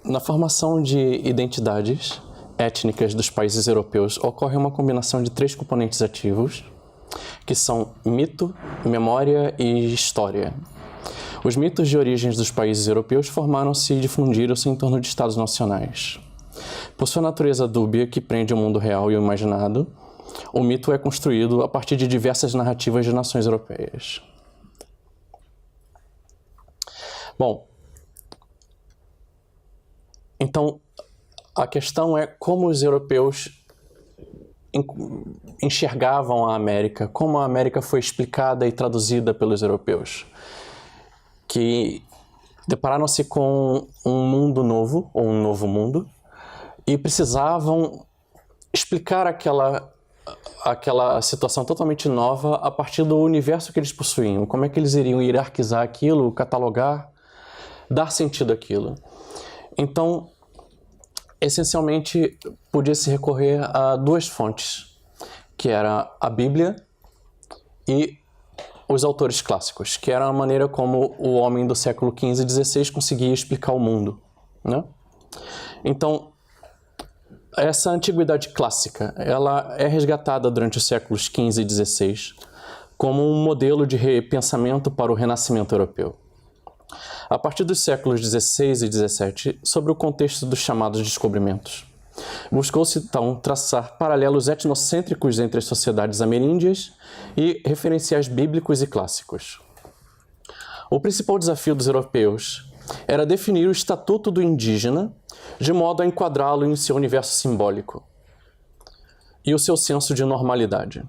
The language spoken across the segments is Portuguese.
Na formação de identidades étnicas dos países europeus ocorre uma combinação de 3 componentes ativos, que são mito, memória e história. Os mitos de origens dos países europeus formaram-se e difundiram-se em torno de estados nacionais. Por sua natureza dúbia, que prende o mundo real e o imaginado, o mito é construído a partir de diversas narrativas de nações europeias. Bom, então, a questão é como os europeus enxergavam a América, como a América foi explicada e traduzida pelos europeus, que depararam-se com um mundo novo, ou um novo mundo, e precisavam explicar aquela situação totalmente nova a partir do universo que eles possuíam, como é que eles iriam hierarquizar aquilo, catalogar, dar sentido àquilo. Então, essencialmente, podia-se recorrer a 2 fontes, que era a Bíblia e os autores clássicos, que era a maneira como o homem do século XV e XVI conseguia explicar o mundo, né? Então, essa antiguidade clássica, ela é resgatada durante os séculos XV e XVI como um modelo de repensamento para o renascimento europeu. A partir dos séculos XVI e XVII, sobre o contexto dos chamados descobrimentos, buscou-se então traçar paralelos etnocêntricos entre as sociedades ameríndias e referenciais bíblicos e clássicos. O principal desafio dos europeus era definir o estatuto do indígena de modo a enquadrá-lo em seu universo simbólico e o seu senso de normalidade.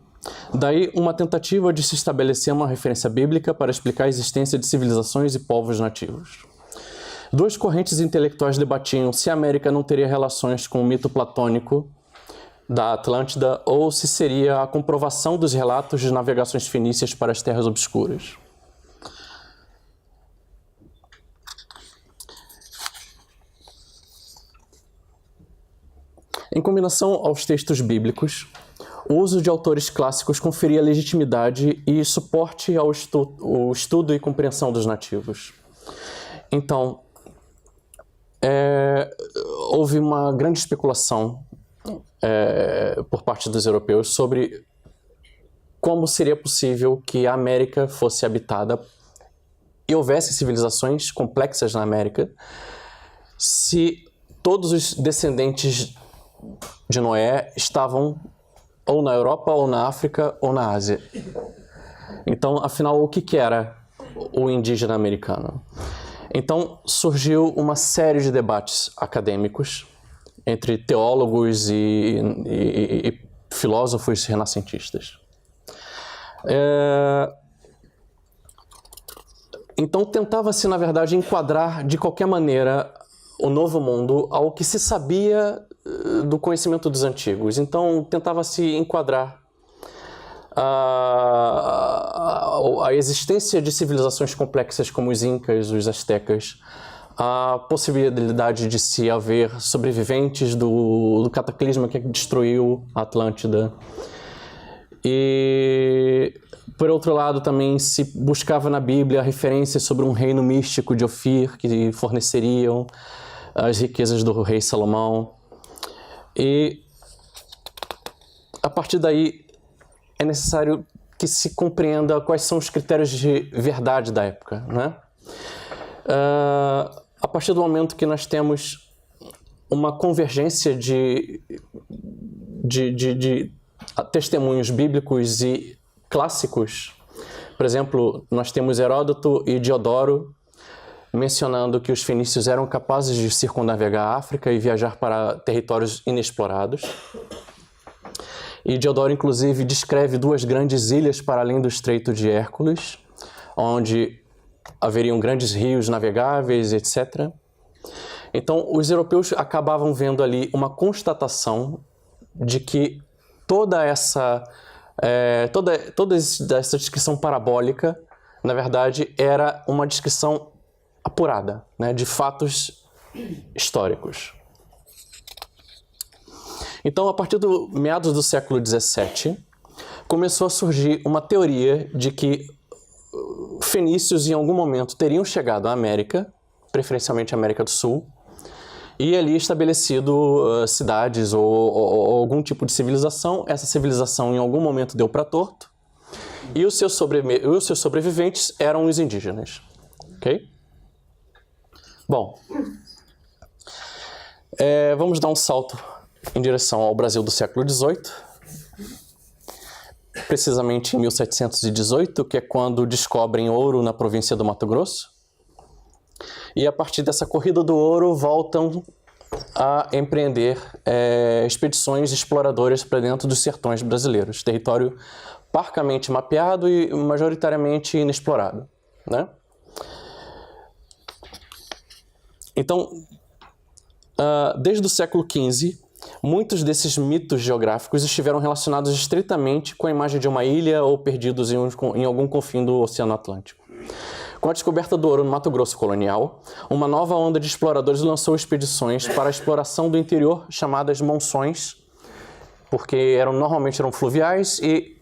Daí uma tentativa de se estabelecer uma referência bíblica para explicar a existência de civilizações e povos nativos. 2 correntes intelectuais debatiam se a América não teria relações com o mito platônico da Atlântida ou se seria a comprovação dos relatos de navegações fenícias para as terras obscuras. Em combinação aos textos bíblicos, o uso de autores clássicos conferia legitimidade e suporte ao estudo e compreensão dos nativos. Então, houve uma grande especulação por parte dos europeus sobre como seria possível que a América fosse habitada e houvesse civilizações complexas na América se todos os descendentes de Noé estavam ou na Europa, ou na África, ou na Ásia. Então, afinal, o que era o indígena americano? Então, surgiu uma série de debates acadêmicos entre teólogos e filósofos renascentistas. Então, tentava-se, na verdade, enquadrar de qualquer maneira o novo mundo ao que se sabia do conhecimento dos antigos. Então, tentava-se enquadrar a existência de civilizações complexas como os incas, os astecas, a possibilidade de se haver sobreviventes do cataclisma que destruiu a Atlântida. E, por outro lado, também se buscava na Bíblia referências sobre um reino místico de Ofir que forneceriam as riquezas do rei Salomão. E, a partir daí, é necessário que se compreenda quais são os critérios de verdade da época, né? A partir do momento que nós temos uma convergência de testemunhos bíblicos e clássicos, por exemplo, nós temos Heródoto e Diodoro mencionando que os fenícios eram capazes de circunnavegar a África e viajar para territórios inexplorados. E Diodoro, inclusive, descreve 2 grandes ilhas para além do Estreito de Hércules, onde haveriam grandes rios navegáveis, etc. Então, os europeus acabavam vendo ali uma constatação de que toda essa descrição parabólica, na verdade, era uma descrição apurada, né, de fatos históricos. Então, a partir do meados do século XVII, começou a surgir uma teoria de que fenícios, em algum momento, teriam chegado à América, preferencialmente à América do Sul, e ali estabelecido cidades ou algum tipo de civilização. Essa civilização em algum momento deu para torto, e os seus sobreviventes eram os indígenas. Ok? Bom, vamos dar um salto em direção ao Brasil do século XVIII, precisamente em 1718, que é quando descobrem ouro na província do Mato Grosso. E a partir dessa corrida do ouro voltam a empreender expedições exploradoras para dentro dos sertões brasileiros, território parcamente mapeado e majoritariamente inexplorado, né? Então, desde o século XV, muitos desses mitos geográficos estiveram relacionados estritamente com a imagem de uma ilha ou perdidos em algum confim do Oceano Atlântico. Com a descoberta do ouro no Mato Grosso colonial, uma nova onda de exploradores lançou expedições para a exploração do interior chamadas monções, porque normalmente eram fluviais e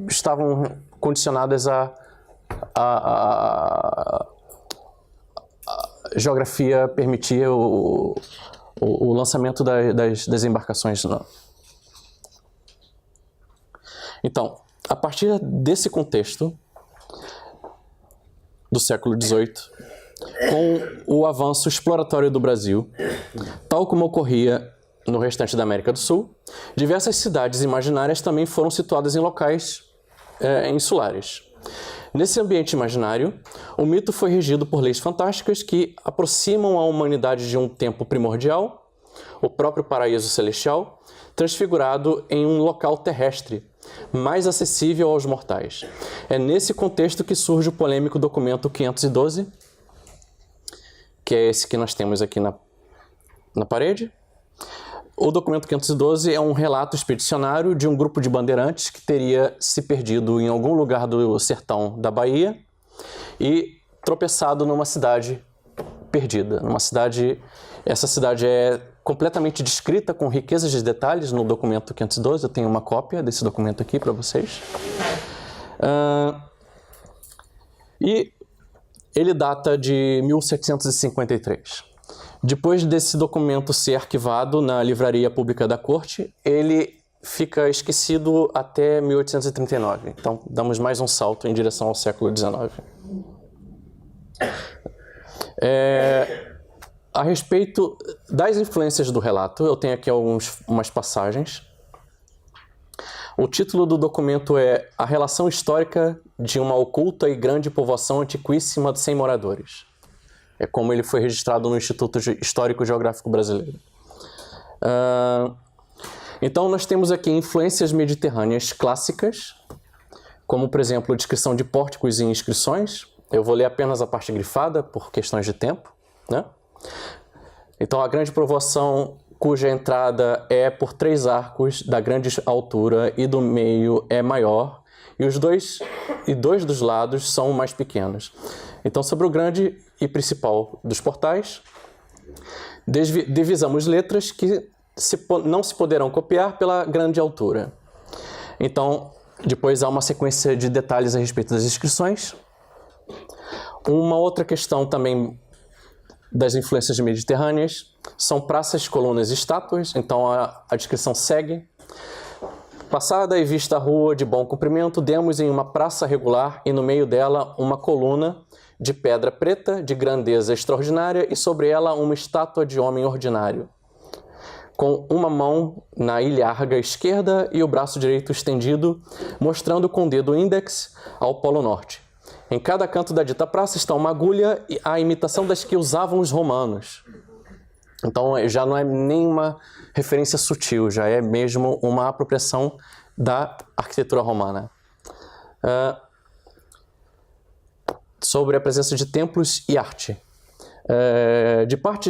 estavam condicionadas a geografia permitia o lançamento das embarcações. Então, a partir desse contexto do século XVIII, com o avanço exploratório do Brasil, tal como ocorria no restante da América do Sul, diversas cidades imaginárias também foram situadas em locais insulares. Nesse ambiente imaginário, o mito foi regido por leis fantásticas que aproximam a humanidade de um tempo primordial, o próprio paraíso celestial, transfigurado em um local terrestre, mais acessível aos mortais. É nesse contexto que surge o polêmico documento 512, que é esse que nós temos aqui na parede. O documento 512 é um relato expedicionário de um grupo de bandeirantes que teria se perdido em algum lugar do sertão da Bahia e tropeçado numa cidade perdida. Essa cidade é completamente descrita com riquezas de detalhes no documento 512. Eu tenho uma cópia desse documento aqui para vocês. E ele data de 1753. Depois desse documento ser arquivado na Livraria Pública da Corte, ele fica esquecido até 1839. Então, damos mais um salto em direção ao século XIX. A respeito das influências do relato, eu tenho aqui umas passagens. O título do documento é A Relação Histórica de uma Oculta e Grande Povoação Antiquíssima de 100 Moradores. É como ele foi registrado no Instituto Histórico Geográfico Brasileiro. Então, nós temos aqui influências mediterrâneas clássicas, como, por exemplo, a descrição de pórticos e inscrições. Eu vou ler apenas a parte grifada, por questões de tempo, né? Então, a grande povoação cuja entrada é por 3 arcos da grande altura e do meio é maior, e dois dos lados são mais pequenos. Então, sobre o grande e principal dos portais, divisamos letras que não se poderão copiar pela grande altura. Então, depois há uma sequência de detalhes a respeito das inscrições. Uma outra questão também das influências mediterrâneas são praças, colunas e estátuas. Então, a descrição segue. Passada e vista a rua de bom comprimento, demos em uma praça regular e no meio dela uma coluna de pedra preta, de grandeza extraordinária, e sobre ela uma estátua de homem ordinário, com uma mão na ilharga esquerda e o braço direito estendido, mostrando com o dedo índex ao polo norte. Em cada canto da dita praça está uma agulha, à imitação das que usavam os romanos. Então, já não é nenhuma referência sutil, já é mesmo uma apropriação da arquitetura romana. Sobre a presença de templos e arte.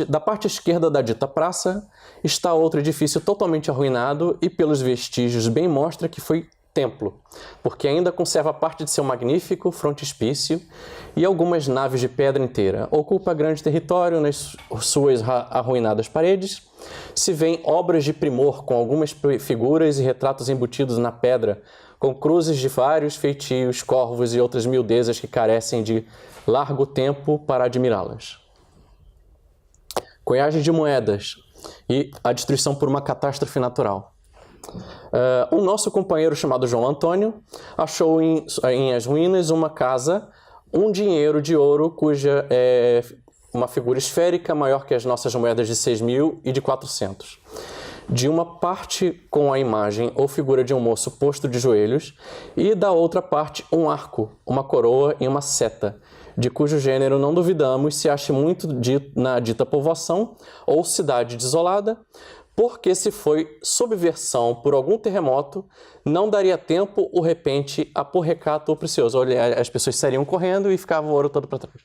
Da parte esquerda da dita praça está outro edifício totalmente arruinado e pelos vestígios bem mostra que foi templo, porque ainda conserva parte de seu magnífico frontispício e algumas naves de pedra inteira. Ocupa grande território nas suas arruinadas paredes. Se vêem obras de primor com algumas figuras e retratos embutidos na pedra, com cruzes de vários feitios, corvos e outras miudezas que carecem de largo tempo para admirá-las. cunhagem de moedas e a destruição por uma catástrofe natural. Um nosso companheiro chamado João Antônio achou em as ruínas uma casa, um dinheiro de ouro cuja uma figura esférica maior que as nossas moedas de 6.000 e de 400. De uma parte com a imagem ou figura de um moço posto de joelhos e da outra parte um arco, uma coroa e uma seta, de cujo gênero não duvidamos se ache muito na dita povoação ou cidade desolada, porque se foi subversão por algum terremoto, não daria tempo o repente a por recato ou precioso. As pessoas sairiam correndo e ficava o ouro todo para trás.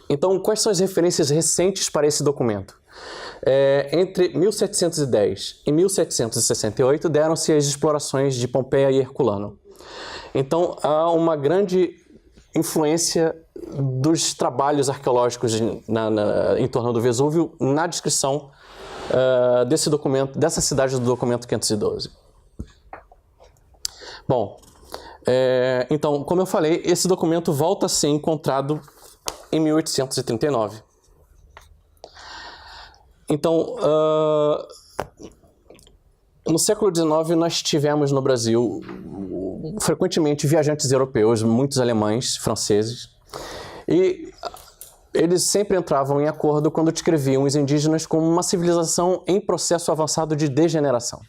Então, quais são as referências recentes para esse documento? Entre 1710 e 1768 deram-se as explorações de Pompeia e Herculano. Então, há uma grande influência dos trabalhos arqueológicos em torno do Vesúvio na descrição desse documento, dessa cidade do documento 512. Bom, então, como eu falei, esse documento volta a ser encontrado em 1839. Então, no século XIX, nós tivemos no Brasil frequentemente viajantes europeus, muitos alemães, franceses, e eles sempre entravam em acordo quando descreviam os indígenas como uma civilização em processo avançado de degeneração.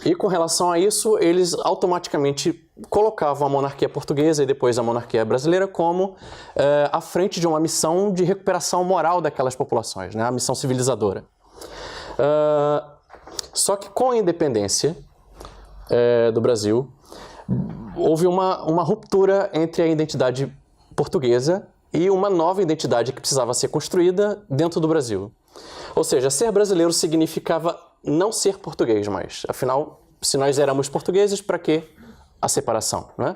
E com relação a isso, eles automaticamente colocavam a monarquia portuguesa e depois a monarquia brasileira como à frente de uma missão de recuperação moral daquelas populações, né? A missão civilizadora. Só que com a independência do Brasil, houve uma ruptura entre a identidade portuguesa e uma nova identidade que precisava ser construída dentro do Brasil. Ou seja, ser brasileiro significava não ser português mais. Afinal, se nós éramos portugueses, para que a separação, né?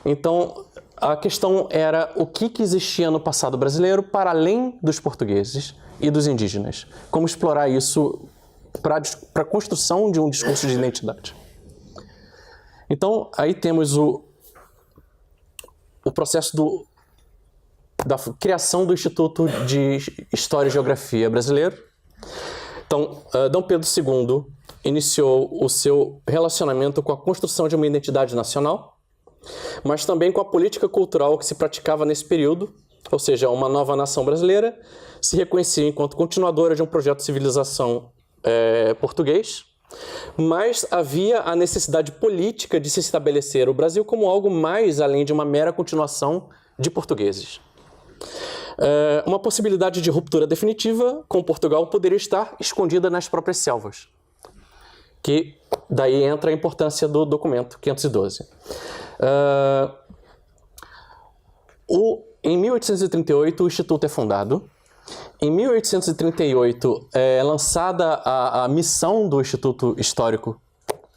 Então, a questão era o que existia no passado brasileiro para além dos portugueses e dos indígenas. Como explorar isso para a construção de um discurso de identidade. Então, aí temos o processo da criação do Instituto de História e Geografia Brasileiro. Então, Dom Pedro II iniciou o seu relacionamento com a construção de uma identidade nacional, mas também com a política cultural que se praticava nesse período, ou seja, uma nova nação brasileira se reconhecia enquanto continuadora de um projeto de civilização português, mas havia a necessidade política de se estabelecer o Brasil como algo mais além de uma mera continuação de portugueses. Uma possibilidade de ruptura definitiva com Portugal poderia estar escondida nas próprias selvas, que daí entra a importância do documento 512. Em 1838, o Instituto é fundado. Em 1838, é lançada a missão do Instituto Histórico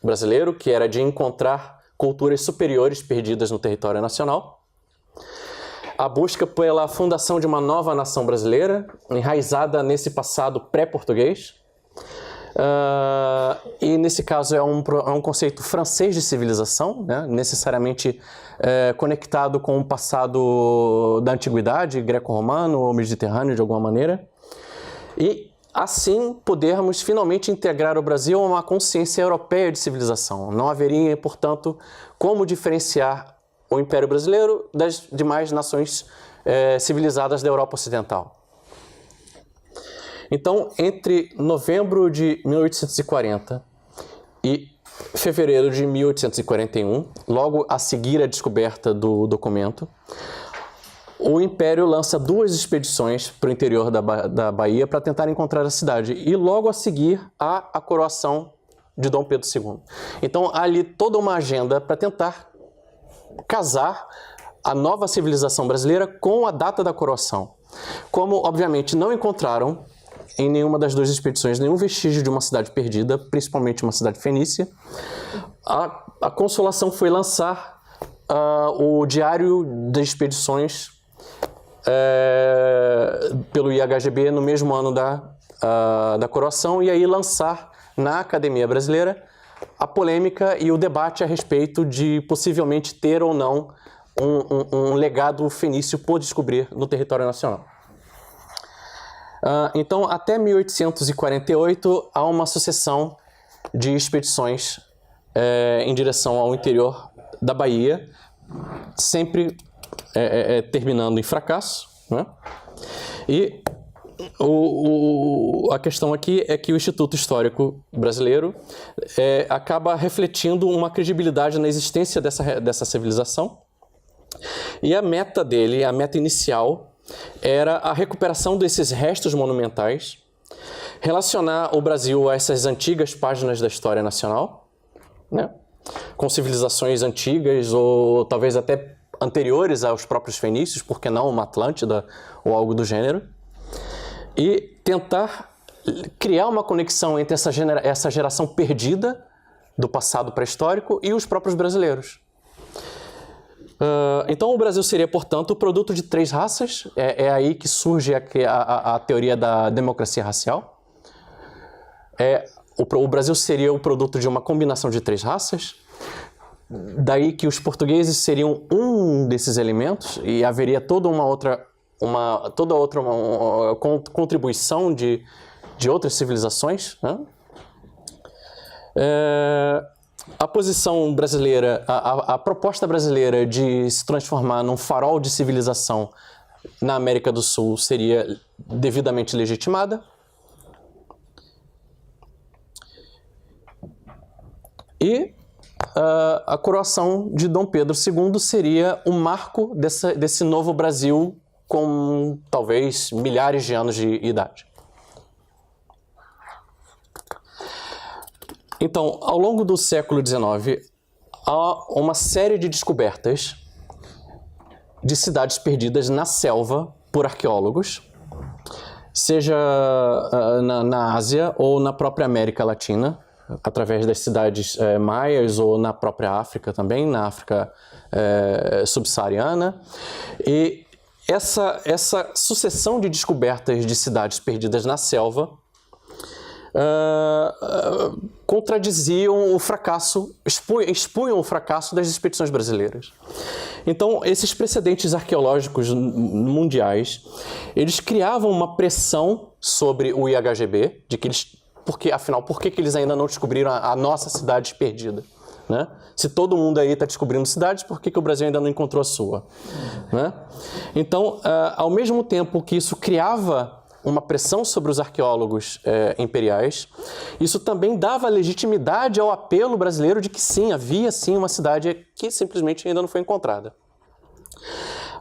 Brasileiro, que era de encontrar culturas superiores perdidas no território nacional. A busca pela fundação de uma nova nação brasileira, enraizada nesse passado pré-português. E nesse caso é um conceito francês de civilização, né? Necessariamente conectado com o passado da antiguidade, greco-romano ou mediterrâneo de alguma maneira. E assim podermos finalmente integrar o Brasil a uma consciência europeia de civilização. Não haveria, portanto, como diferenciar o Império Brasileiro das demais nações civilizadas da Europa Ocidental. Então, entre novembro de 1840 e fevereiro de 1841, logo a seguir a descoberta do documento, o Império lança 2 expedições para o interior da Bahia para tentar encontrar a cidade. E logo a seguir há a coroação de Dom Pedro II. Então, há ali toda uma agenda para tentar casar a nova civilização brasileira com a data da coroação. Como, obviamente, não encontraram em nenhuma das 2 expedições nenhum vestígio de uma cidade perdida, principalmente uma cidade fenícia, a consolação foi lançar o Diário das Expedições pelo IHGB no mesmo ano da coroação, e aí lançar na Academia Brasileira a polêmica e o debate a respeito de possivelmente ter ou não um legado fenício por descobrir no território nacional. Então, até 1848, há uma sucessão de expedições em direção ao interior da Bahia, sempre terminando em fracasso, né? E a questão aqui é que o Instituto Histórico Brasileiro acaba refletindo uma credibilidade na existência dessa civilização. E a meta dele, a meta inicial, era a recuperação desses restos monumentais, relacionar o Brasil a essas antigas páginas da história nacional, né? Com civilizações antigas ou talvez até anteriores aos próprios fenícios, por que não uma Atlântida ou algo do gênero, e tentar criar uma conexão entre essa geração perdida do passado pré-histórico e os próprios brasileiros. Então o Brasil seria, portanto, o produto de 3 raças. É aí que surge a teoria da democracia racial. O Brasil seria o produto de uma combinação de 3 raças. Daí que os portugueses seriam um desses elementos e haveria toda outra contribuição de outras civilizações, né? A posição brasileira, a proposta brasileira de se transformar num farol de civilização na América do Sul seria devidamente legitimada. E a coroação de Dom Pedro II seria o marco desse novo Brasil com talvez milhares de anos de idade. Então, ao longo do século XIX, há uma série de descobertas de cidades perdidas na selva por arqueólogos, seja na Ásia ou na própria América Latina, através das cidades maias ou na própria África também, na África subsaariana. E essa sucessão de descobertas de cidades perdidas na selva contradiziam o fracasso, expunham o fracasso das expedições brasileiras. Então, esses precedentes arqueológicos mundiais, eles criavam uma pressão sobre o IHGB, de que afinal, por que eles ainda não descobriram a nossa cidade perdida? Né? Se todo mundo aí está descobrindo cidades, por que o Brasil ainda não encontrou a sua? Né? Então, ao mesmo tempo que isso criava uma pressão sobre os arqueólogos imperiais, isso também dava legitimidade ao apelo brasileiro de que sim, havia sim uma cidade que simplesmente ainda não foi encontrada.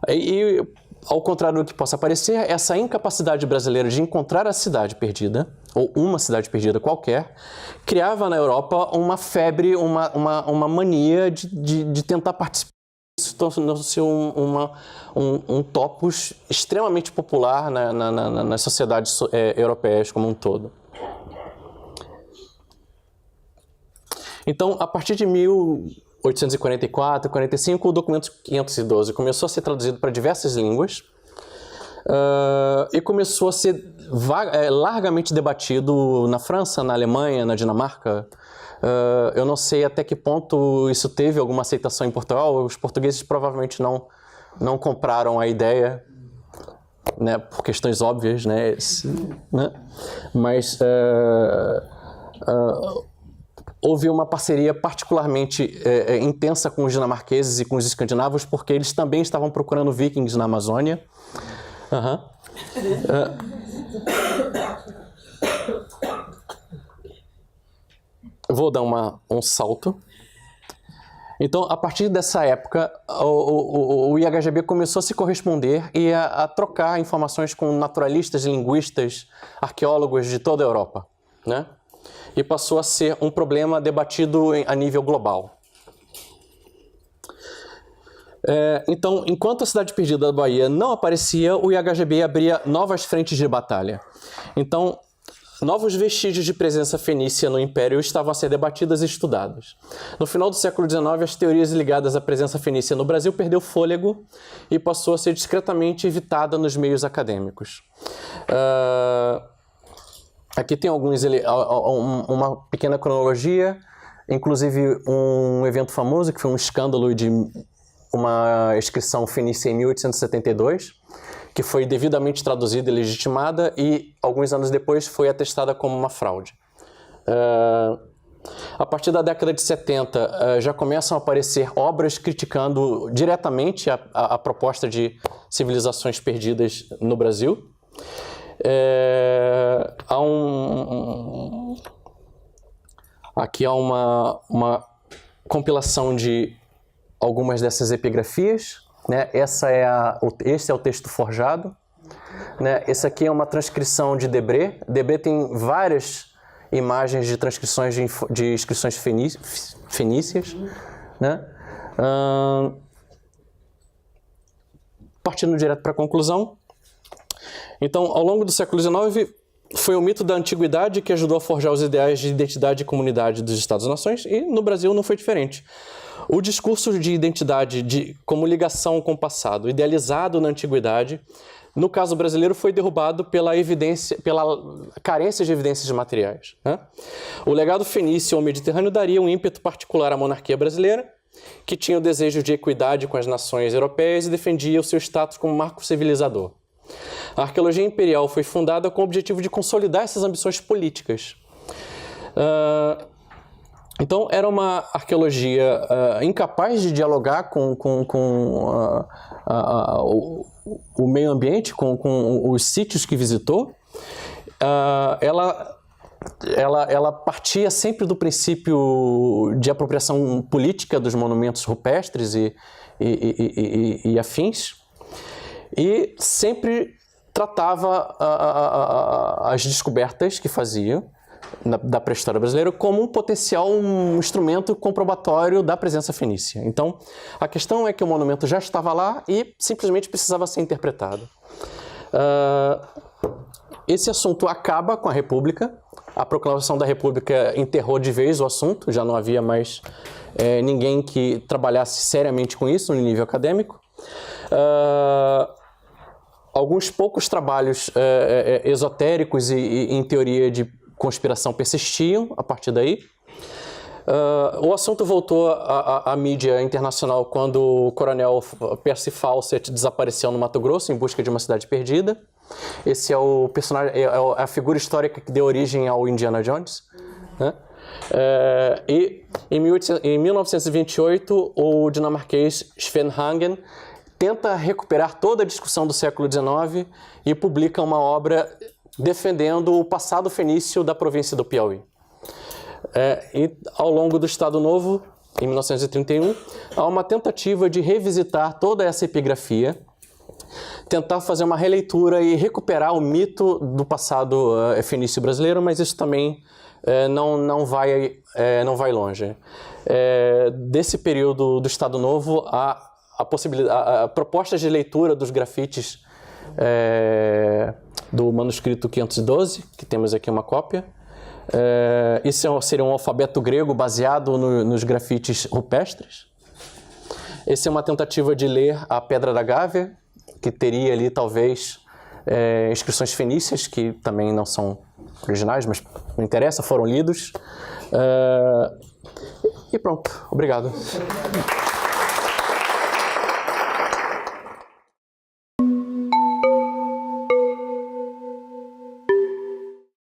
E ao contrário do que possa parecer, essa incapacidade brasileira de encontrar a cidade perdida, ou uma cidade perdida qualquer, criava na Europa uma febre, uma mania de tentar participar. Isso tornou-se um topos extremamente popular nas sociedades europeias como um todo. Então, a partir de 1844, 45, o documento 512 começou a ser traduzido para diversas línguas e começou a ser largamente debatido na França, na Alemanha, na Dinamarca. Eu não sei até que ponto isso teve alguma aceitação em Portugal. Os portugueses provavelmente não compraram a ideia, né, por questões óbvias, né? Mas houve uma parceria particularmente intensa com os dinamarqueses e com os escandinavos, porque eles também estavam procurando vikings na Amazônia. Vou dar um salto. Então, a partir dessa época, o IHGB começou a se corresponder e a trocar informações com naturalistas, linguistas, arqueólogos de toda a Europa, né? E passou a ser um problema debatido a nível global. Então, enquanto a cidade perdida da Bahia não aparecia, o IHGB abria novas frentes de batalha. Então, novos vestígios de presença fenícia no Império estavam a ser debatidas e estudados. No final do século XIX, as teorias ligadas à presença fenícia no Brasil perdeu fôlego e passou a ser discretamente evitada nos meios acadêmicos. Aqui tem uma pequena cronologia, inclusive um evento famoso, que foi um escândalo de uma inscrição fenícia em 1872, que foi devidamente traduzida e legitimada e, alguns anos depois, foi atestada como uma fraude. A partir da década de 70, já começam a aparecer obras criticando diretamente a proposta de civilizações perdidas no Brasil. Aqui há uma compilação de algumas dessas epigrafias, né? Esse é o texto forjado, né? Esse aqui é uma transcrição de Debré. Debré tem várias imagens de transcrições de inscrições fenícias, né? Partindo direto para a conclusão. Então, ao longo do século XIX, foi o mito da antiguidade que ajudou a forjar os ideais de identidade e comunidade dos Estados-nações, e no Brasil não foi diferente. O discurso de identidade como ligação com o passado, idealizado na antiguidade, no caso brasileiro foi derrubado pela carência de evidências materiais, né? O legado fenício ao Mediterrâneo daria um ímpeto particular à monarquia brasileira, que tinha o desejo de equidade com as nações europeias e defendia o seu status como marco civilizador. A arqueologia imperial foi fundada com o objetivo de consolidar essas ambições políticas. Então, era uma arqueologia incapaz de dialogar com o meio ambiente, com os sítios que visitou. Ela partia sempre do princípio de apropriação política dos monumentos rupestres e afins, e sempre tratava as descobertas que fazia da pré-história brasileira como um potencial instrumento comprobatório da presença fenícia. Então, a questão é que o monumento já estava lá e simplesmente precisava ser interpretado. Esse assunto acaba com a República. A proclamação da República enterrou de vez o assunto, já não havia mais ninguém que trabalhasse seriamente com isso no nível acadêmico. Alguns poucos trabalhos esotéricos e em teoria de conspiração persistiam a partir daí. O assunto voltou à mídia internacional quando o coronel Percy Fawcett desapareceu no Mato Grosso em busca de uma cidade perdida. Esse é o personagem, é a figura histórica que deu origem ao Indiana Jones, né? E em 1928, o dinamarquês Sven Hagen tenta recuperar toda a discussão do século XIX e publica uma obra defendendo o passado fenício da província do Piauí. E ao longo do Estado Novo, em 1931, há uma tentativa de revisitar toda essa epigrafia, tentar fazer uma releitura e recuperar o mito do passado fenício brasileiro, mas isso também não vai longe. Desse período do Estado Novo, a proposta de leitura dos grafites do manuscrito 512, que temos aqui uma cópia. Isso seria um alfabeto grego baseado nos grafites rupestres. Essa é uma tentativa de ler a Pedra da Gávea, que teria ali talvez inscrições fenícias, que também não são originais, mas não interessa, foram lidos. E pronto, obrigado.